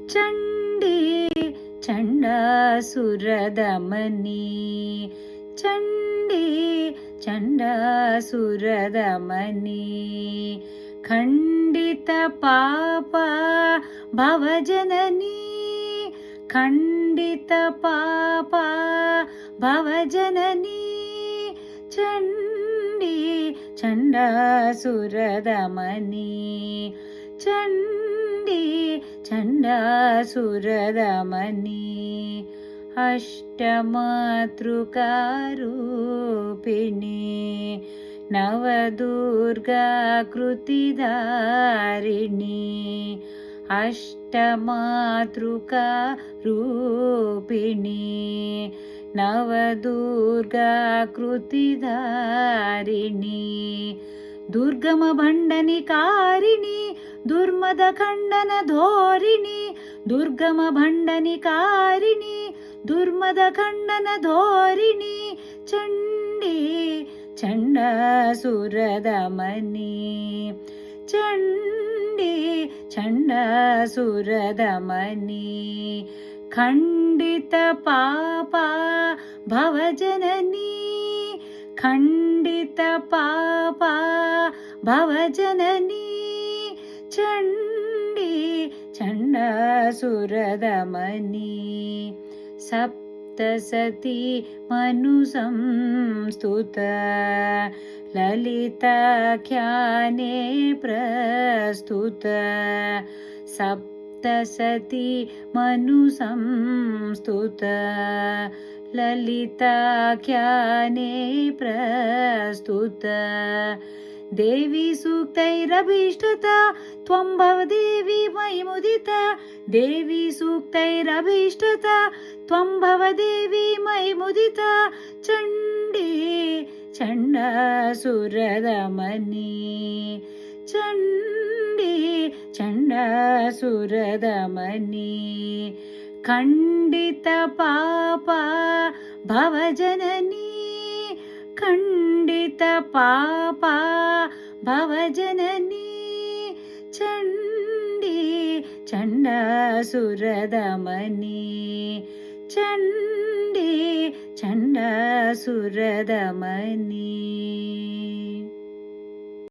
ಚಂಡಿ ಚಂಡಾಸುರದಮನಿ ಚಂಡಿ ಚಂಡಾಸುರದಮನಿ ಖಂಡಿತ ಪಾಪ ಭವಜನನಿ ಖಂಡಿತ ಪಾಪ ಭವಜನನಿ ಚಂಡಿ ಚಂಡಾಸುರದಮನಿ ಚಂಡಿ ಚಂಡಾಸುರದಮನಿ ಅಷ್ಟಮಾತೃಕಾರೂಪಿಣಿ ನವದುರ್ಗಾ ಕೃತಿಧಾರಿಣಿ ಅಷ್ಟಮಾತೃಕಾ ರೂಪಿಣಿ ನವದುರ್ಗಾ ಕೃತಿಧಾರಿಣಿ ದುರ್ಗಮ ಭಂಡನಿಕಾರಿಣಿ ದುರ್ಮದ ಖಂಡನ ಧೋರಿಣಿ ದುರ್ಗಮ ಭಂಡನಿಕಾರಿಣಿ ದುರ್ಮದ ಖಂಡನ ಧೋರಿಣಿ ಚಂಡಿ ಚಂಡಾಸುರದಮನಿ ಚಂಡಿ ಚಂಡಾಸುರದಮನಿ ಖಂಡಿತ ಪಾಪ ಭವಜನನಿ ಖಂಡಿತ ಪಾಪ ಭವಜನನಿ ಚಂಡಿ ಚಂಡಾಸುರದಮನಿ ಸಪ್ತಸತಿ ಮನುಸಂಸ್ತುತ ಲಲಿತಾಖ್ಯಾನೇ ಪ್ರಸ್ತುತ ಸಪ್ತಸತಿ ಮನುಸಂಸ್ತುತ ಲಲಿತಾಖ್ಯಾನೇ ಪ್ರಸ್ತುತ ದೇವಿ ಸೂಕ್ತೈರಭೀಷ್ಟತಾ ತ್ವಂ ಭವದೇವಿ ಮಯಿ ಮುದಿತಾ ದೇವಿ ಸೂಕ್ತೈರಭೀಷ್ಟತಾ ತ್ವಂ ಭವದೇವಿ ಮಯಿ ಮುದಿತಾ ಚಂಡಿ ಚಂಡಾಸುರದಮನಿ ಚಂಡಿ ಚಂಡಾಸುರದಮನಿ ಖಂಡಿತ ಪಾಪ ಭವಜನನಿ ಖಂಡಿತ ಪಾಪ ಭವಜನನಿ ಚಂಡಿ ಚಂಡಾಸುರದಮನಿ ಚಂಡಿ ಚಂಡಾಸುರದಮನಿ